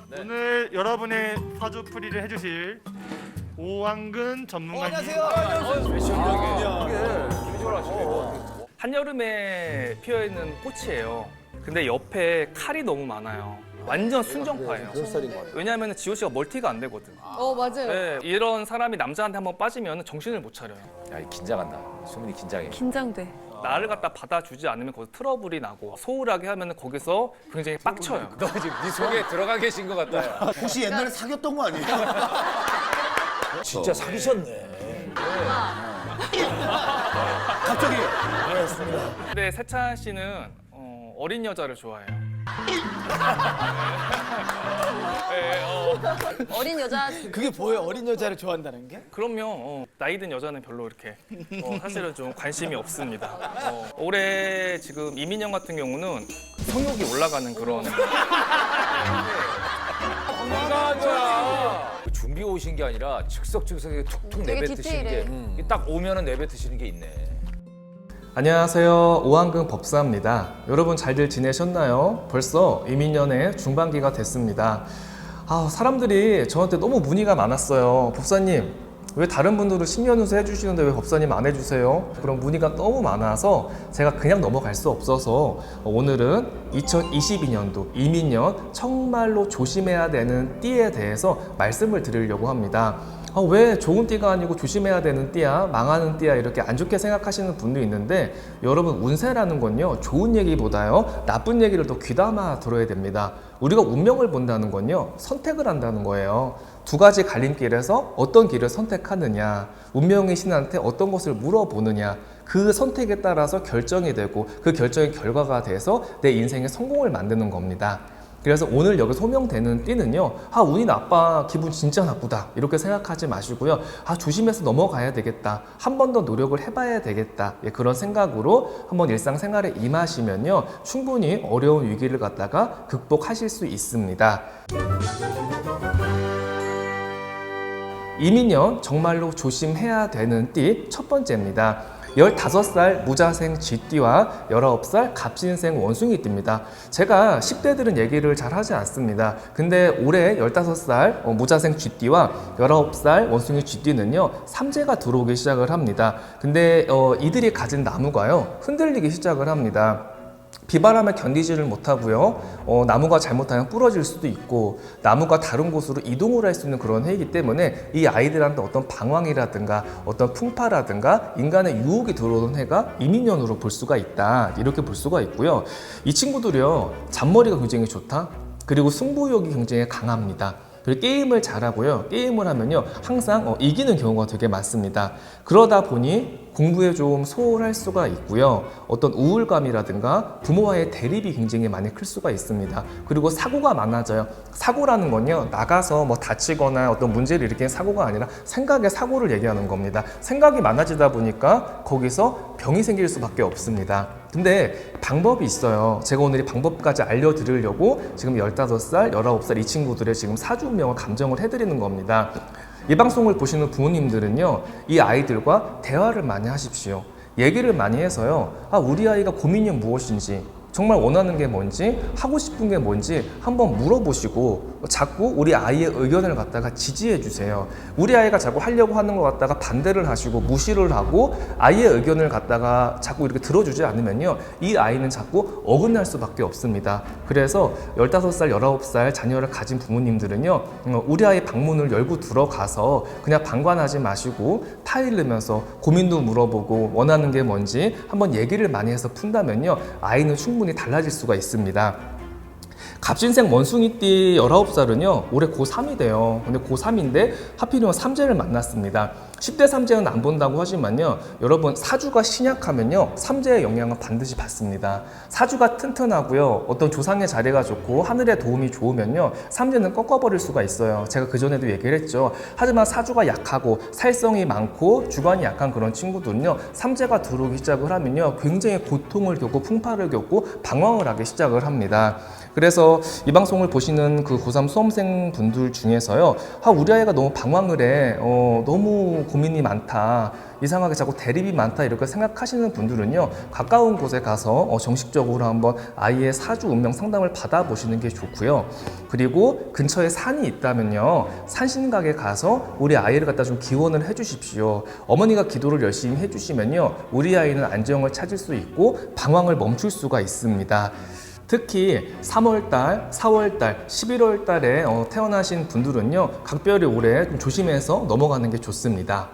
오늘 여러분의 사주풀이를 해주실 오한근 전문가님. 한여름에 피어있는 꽃이에요. 근데 옆에 칼이 너무 많아요. 완전 순정파예요. 왜냐하면 지호 씨가 멀티가 안 되거든. 맞아요. 네, 이런 사람이 남자한테 한번 빠지면 정신을 못 차려요. 야, 긴장한다. 수민이 긴장해. 긴장돼. 나를 갖다 받아주지 않으면 거기서 트러블이 나고 소홀하게 하면 거기서 굉장히 빡쳐요. 너 지금 네 속에 들어가 계신 것 같다. 혹시 옛날에 사귀었던 거 아니에요? 진짜 사귀셨네. 갑자기. 근데 세찬 씨는 어린 여자를 좋아해요. 어린 여자 그게 뭐예요? 어린 여자를 좋아한다는 게? 그럼요. 나이 든 여자는 별로 이렇게 사실은 좀 관심이 없습니다. 올해 지금 이민영 같은 경우는 성욕이 올라가는 그런 준비 오신 게 아니라 즉석즉석에 툭툭 되게 내뱉으시는 게 딱 오면은 내뱉으시는 게 있네. 안녕하세요. 오한근 법사입니다. 여러분 잘들 지내셨나요? 벌써 이민년의 중반기가 됐습니다. 사람들이 저한테 너무 문의가 많았어요. 법사님, 왜 다른 분들은 신년운세 해주시는데 왜 법사님 안 해주세요? 그런 문의가 너무 많아서 제가 그냥 넘어갈 수 없어서 오늘은 2022년도 이민년 정말로 조심해야 되는 띠에 대해서 말씀을 드리려고 합니다. 왜 좋은 띠가 아니고 조심해야 되는 띠야, 망하는 띠야 이렇게 안 좋게 생각하시는 분도 있는데 여러분 운세라는 건요 좋은 얘기보다요 나쁜 얘기를 더 귀담아 들어야 됩니다. 우리가 운명을 본다는 건요 선택을 한다는 거예요. 두 가지 갈림길에서 어떤 길을 선택하느냐, 운명의 신한테 어떤 것을 물어보느냐, 그 선택에 따라서 결정이 되고 그 결정의 결과가 돼서 내 인생의 성공을 만드는 겁니다. 그래서 오늘 여기 소명되는 띠는요, 운이 나빠, 기분 진짜 나쁘다 이렇게 생각하지 마시고요, 조심해서 넘어가야 되겠다, 한 번 더 노력을 해봐야 되겠다, 그런 생각으로 한번 일상생활에 임하시면요 충분히 어려운 위기를 갖다가 극복하실 수 있습니다. 이민년 정말로 조심해야 되는 띠 첫 번째입니다. 15살 무자생 쥐띠와 19살 갑신생 원숭이띠입니다. 제가 10대들은 얘기를 잘 하지 않습니다. 근데 올해 15살 무자생 쥐띠와 19살 원숭이 쥐띠는요 삼재가 들어오기 시작을 합니다. 근데 이들이 가진 나무가요 흔들리기 시작을 합니다. 비바람을 견디지를 못하고요. 나무가 잘못하면 부러질 수도 있고 나무가 다른 곳으로 이동을 할 수 있는 그런 해이기 때문에 이 아이들한테 어떤 방황이라든가 어떤 풍파라든가 인간의 유혹이 들어오는 해가 이민년으로 볼 수가 있다. 이렇게 볼 수가 있고요. 이 친구들이요. 잔머리가 굉장히 좋다. 그리고 승부욕이 굉장히 강합니다. 그리고 게임을 잘하고요. 게임을 하면요 항상 이기는 경우가 되게 많습니다. 그러다 보니 공부에 좀 소홀할 수가 있고요. 어떤 우울감이라든가 부모와의 대립이 굉장히 많이 클 수가 있습니다. 그리고 사고가 많아져요. 사고라는 건요 나가서 뭐 다치거나 어떤 문제를 일으키는 사고가 아니라 생각의 사고를 얘기하는 겁니다. 생각이 많아지다 보니까 거기서 병이 생길 수밖에 없습니다. 근데 방법이 있어요. 제가 오늘 이 방법까지 알려드리려고 지금 15살, 19살 이 친구들의 지금 사주 운명을 감정을 해드리는 겁니다. 이 방송을 보시는 부모님들은요 이 아이들과 대화를 많이 하십시오. 얘기를 많이 해서요 우리 아이가 고민이 무엇인지, 정말 원하는 게 뭔지, 하고 싶은 게 뭔지 한번 물어보시고 자꾸 우리 아이의 의견을 갖다가 지지해 주세요. 우리 아이가 자꾸 하려고 하는 것 갖다가 반대를 하시고 무시를 하고 아이의 의견을 갖다가 자꾸 이렇게 들어주지 않으면요 이 아이는 자꾸 어긋날 수밖에 없습니다. 그래서 15살, 19살 자녀를 가진 부모님들은요 우리 아이 방문을 열고 들어가서 그냥 방관하지 마시고 타일르면서 고민도 물어보고 원하는 게 뭔지 한번 얘기를 많이 해서 푼다면요 아이는 충분히 달라질 수가 있습니다. 갑신생 원숭이띠 19살은요 올해 고3이 돼요. 근데 고3인데 하필이면 삼재를 만났습니다. 10대 삼재는 안 본다고 하지만요 여러분 사주가 신약하면요 삼재의 영향은 반드시 받습니다. 사주가 튼튼하고요 어떤 조상의 자리가 좋고 하늘의 도움이 좋으면요 삼재는 꺾어버릴 수가 있어요. 제가 그전에도 얘기를 했죠. 하지만 사주가 약하고 살성이 많고 주관이 약한 그런 친구들은요 삼재가 들어오기 시작을 하면요 굉장히 고통을 겪고 풍파를 겪고 방황을 하기 시작을 합니다. 그래서 이 방송을 보시는 그 고3 수험생 분들 중에서요, 우리 아이가 너무 방황을 해, 너무 고민이 많다, 이상하게 자꾸 대립이 많다 이렇게 생각하시는 분들은요, 가까운 곳에 가서 정식적으로 한번 아이의 사주 운명 상담을 받아보시는 게 좋고요. 그리고 근처에 산이 있다면요, 산신각에 가서 우리 아이를 갖다 좀 기원을 해주십시오. 어머니가 기도를 열심히 해주시면요, 우리 아이는 안정을 찾을 수 있고 방황을 멈출 수가 있습니다. 특히 3월달, 4월달, 11월달에 태어나신 분들은요, 각별히 올해 좀 조심해서 넘어가는 게 좋습니다.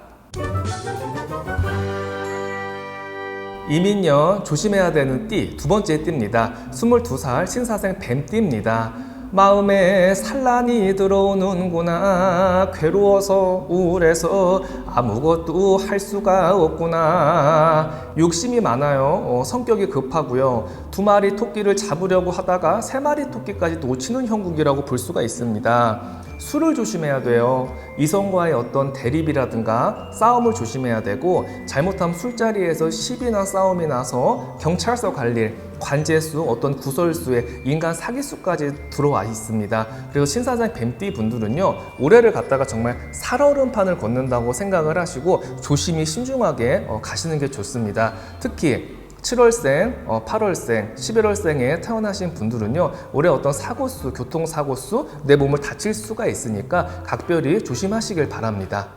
이민년 조심해야 되는 띠, 두 번째 띠입니다. 22살 신사생 뱀띠입니다. 마음에 산란이 들어오는구나, 괴로워서 우울해서 아무것도 할 수가 없구나. 욕심이 많아요. 성격이 급하고요. 2마리 토끼를 잡으려고 하다가 3마리 토끼까지 놓치는 형국이라고 볼 수가 있습니다. 술을 조심해야 돼요. 이성과의 어떤 대립이라든가 싸움을 조심해야 되고, 잘못하면 술자리에서 시비나 싸움이 나서 경찰서 갈 일, 관제수, 어떤 구설수에 인간 사기수까지 들어와 있습니다. 그리고 신사장 뱀띠 분들은요, 올해를 갖다가 정말 살얼음판을 걷는다고 생각을 하시고 조심히 신중하게 가시는 게 좋습니다. 특히 7월생, 8월생, 11월생에 태어나신 분들은요, 올해 어떤 사고수, 교통사고수, 내 몸을 다칠 수가 있으니까 각별히 조심하시길 바랍니다.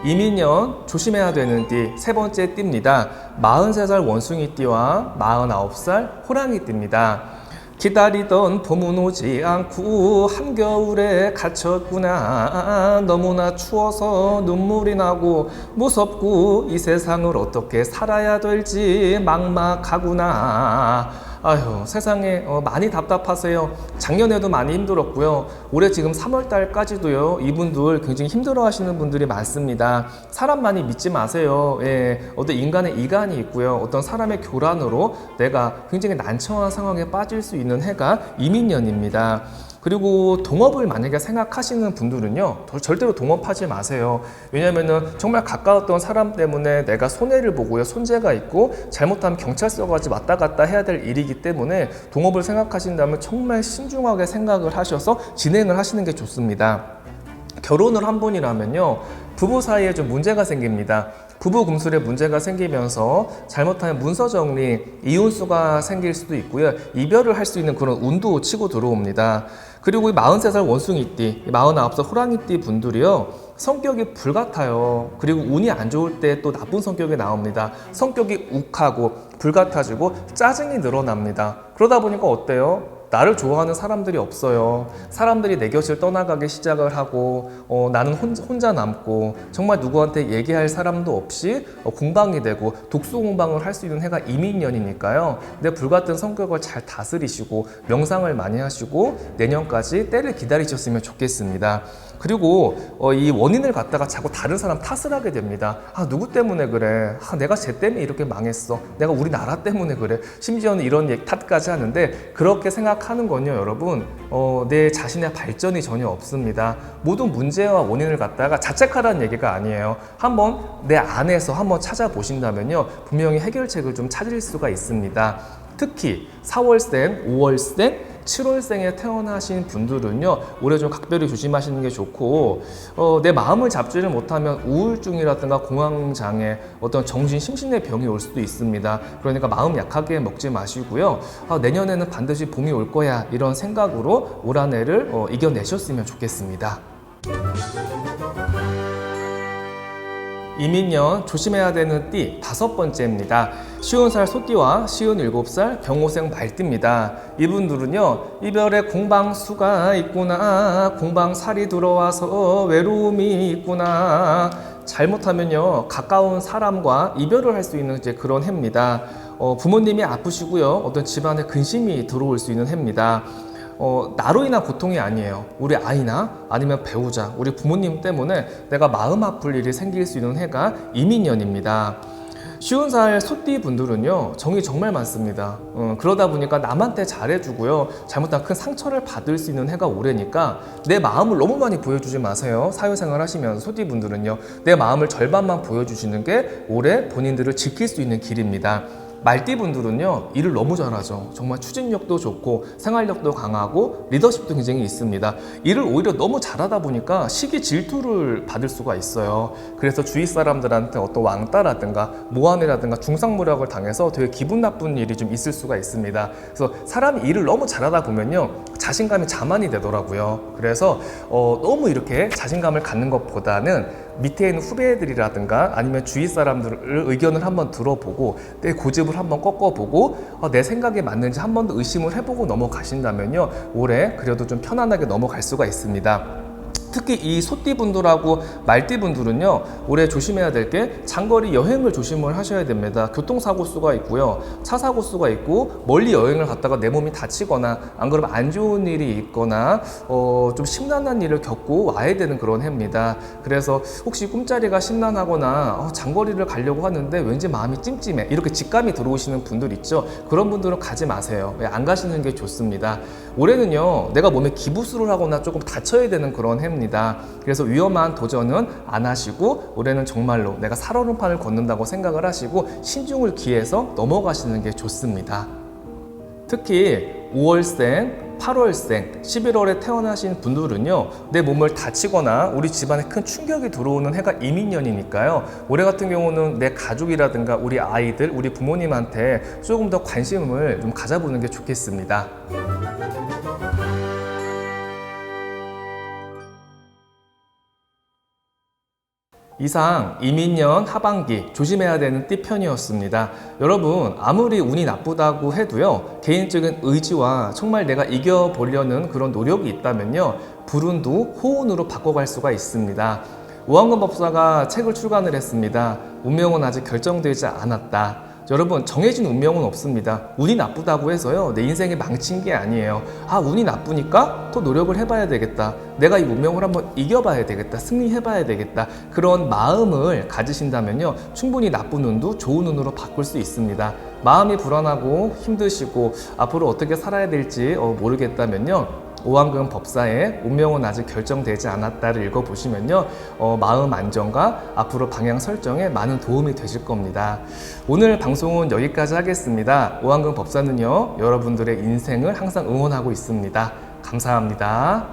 이민년 조심해야 되는 띠, 세 번째 띠입니다. 43살 원숭이띠와 49살 호랑이띠입니다. 기다리던 봄은 오지 않고 한겨울에 갇혔구나. 너무나 추워서 눈물이 나고 무섭고 이 세상을 어떻게 살아야 될지 막막하구나. 아휴, 세상에 많이 답답하세요. 작년에도 많이 힘들었고요. 올해 지금 3월달까지도요, 이분들 굉장히 힘들어 하시는 분들이 많습니다. 사람 많이 믿지 마세요. 어떤 인간의 이간이 있고요. 어떤 사람의 교란으로 내가 굉장히 난처한 상황에 빠질 수 있는 해가 이민년입니다. 그리고 동업을 만약에 생각하시는 분들은요, 절대로 동업하지 마세요. 왜냐면은 정말 가까웠던 사람 때문에 내가 손해를 보고요, 손재가 있고 잘못하면 경찰서까지 왔다 갔다 해야 될 일이기 때문에 동업을 생각하신다면 정말 신중하게 생각을 하셔서 진행을 하시는 게 좋습니다. 결혼을 한 분이라면요, 부부 사이에 좀 문제가 생깁니다. 부부 금술에 문제가 생기면서 잘못하면 문서 정리, 이혼수가 생길 수도 있고요. 이별을 할 수 있는 그런 운도 치고 들어옵니다. 그리고 이 43살 원숭이띠, 49살 호랑이띠 분들이요, 성격이 불같아요. 그리고 운이 안 좋을 때 또 나쁜 성격이 나옵니다. 성격이 욱하고 불같아지고 짜증이 늘어납니다. 그러다 보니까 어때요? 나를 좋아하는 사람들이 없어요. 사람들이 내 곁을 떠나가기 시작을 하고, 나는 혼자 남고, 정말 누구한테 얘기할 사람도 없이 공방이 되고 독소 공방을 할 수 있는 해가 이민년이니까요. 내 불같은 성격을 잘 다스리시고 명상을 많이 하시고 내년까지 때를 기다리셨으면 좋겠습니다. 그리고 이 원인을 갖다가 자꾸 다른 사람 탓을 하게 됩니다. 누구 때문에 그래? 내가 쟤 때문에 이렇게 망했어. 내가 우리나라 때문에 그래. 심지어는 이런 탓까지 하는데, 그렇게 생각하는 건요, 여러분, 내 자신의 발전이 전혀 없습니다. 모든 문제와 원인을 갖다가 자책하라는 얘기가 아니에요. 한번 내 안에서 한번 찾아보신다면요, 분명히 해결책을 좀 찾을 수가 있습니다. 특히 4월생, 5월생, 7월생에 태어나신 분들은요, 올해 좀 각별히 조심하시는 게 좋고, 내 마음을 잡지를 못하면 우울증이라든가 공황장애, 어떤 정신 심신의 병이 올 수도 있습니다. 그러니까 마음 약하게 먹지 마시고요, 내년에는 반드시 봄이 올 거야, 이런 생각으로 올 한 해를 이겨내셨으면 좋겠습니다. 이민년 조심해야 되는 띠, 5번째입니다. 50살 소띠와 57살 경호생 말띠입니다. 이분들은요, 이별의 공방수가 있구나, 공방살이 들어와서 외로움이 있구나. 잘못하면요, 가까운 사람과 이별을 할 수 있는 이제 그런 해입니다. 부모님이 아프시고요, 어떤 집안에 근심이 들어올 수 있는 해입니다. 나로 인한 고통이 아니에요. 우리 아이나 아니면 배우자, 우리 부모님 때문에 내가 마음 아플 일이 생길 수 있는 해가 이민년입니다. 50살 소띠 분들은요, 정이 정말 많습니다. 그러다 보니까 남한테 잘해주고요, 잘못하면 큰 상처를 받을 수 있는 해가 올해니까 내 마음을 너무 많이 보여주지 마세요. 사회생활 하시면서 소띠 분들은요, 내 마음을 절반만 보여주시는 게 올해 본인들을 지킬 수 있는 길입니다. 말띠분들은요, 일을 너무 잘하죠. 정말 추진력도 좋고 생활력도 강하고 리더십도 굉장히 있습니다. 일을 오히려 너무 잘하다 보니까 시기 질투를 받을 수가 있어요. 그래서 주위 사람들한테 어떤 왕따라든가 모함이라든가 중상모략을 당해서 되게 기분 나쁜 일이 좀 있을 수가 있습니다. 그래서 사람이 일을 너무 잘하다 보면요, 자신감이 자만이 되더라고요. 그래서 너무 이렇게 자신감을 갖는 것보다는 밑에 있는 후배들이라든가 아니면 주위 사람들의 의견을 한번 들어보고 내 고집을 한번 꺾어보고 내 생각에 맞는지 한 번 더 의심을 해보고 넘어가신다면요, 올해 그래도 좀 편안하게 넘어갈 수가 있습니다. 특히 이 소띠분들하고 말띠분들은요, 올해 조심해야 될 게 장거리 여행을 조심을 하셔야 됩니다. 교통사고 수가 있고요, 차 사고 수가 있고, 멀리 여행을 갔다가 내 몸이 다치거나 안 그러면 안 좋은 일이 있거나 좀 심란한 일을 겪고 와야 되는 그런 해입니다. 그래서 혹시 꿈자리가 심란하거나 장거리를 가려고 하는데 왠지 마음이 찜찜해, 이렇게 직감이 들어오시는 분들 있죠. 그런 분들은 가지 마세요. 안 가시는 게 좋습니다. 올해는요, 내가 몸에 기부스를 하거나 조금 다쳐야 되는 그런 해입니다. 그래서 위험한 도전은 안 하시고 올해는 정말로 내가 살얼음판을 걷는다고 생각을 하시고 신중을 기해서 넘어가시는 게 좋습니다. 특히 5월생, 8월생, 11월에 태어나신 분들은요, 내 몸을 다치거나 우리 집안에 큰 충격이 들어오는 해가 이민년이니까요, 올해 같은 경우는 내 가족이라든가 우리 아이들, 우리 부모님한테 조금 더 관심을 좀 가져보는 게 좋겠습니다. 이상 이민년 하반기 조심해야 되는 띠편이었습니다. 여러분, 아무리 운이 나쁘다고 해도요, 개인적인 의지와 정말 내가 이겨보려는 그런 노력이 있다면요, 불운도 호운으로 바꿔갈 수가 있습니다. 오한근 법사가 책을 출간을 했습니다. 운명은 아직 결정되지 않았다. 여러분, 정해진 운명은 없습니다. 운이 나쁘다고 해서요, 내 인생이 망친 게 아니에요. 운이 나쁘니까 더 노력을 해봐야 되겠다. 내가 이 운명을 한번 이겨봐야 되겠다. 승리해봐야 되겠다. 그런 마음을 가지신다면요, 충분히 나쁜 운도 좋은 운으로 바꿀 수 있습니다. 마음이 불안하고 힘드시고 앞으로 어떻게 살아야 될지 모르겠다면요, 오한근 법사의 운명은 아직 결정되지 않았다를 읽어보시면요, 마음 안정과 앞으로 방향 설정에 많은 도움이 되실 겁니다. 오늘 방송은 여기까지 하겠습니다. 오한근 법사는요, 여러분들의 인생을 항상 응원하고 있습니다. 감사합니다.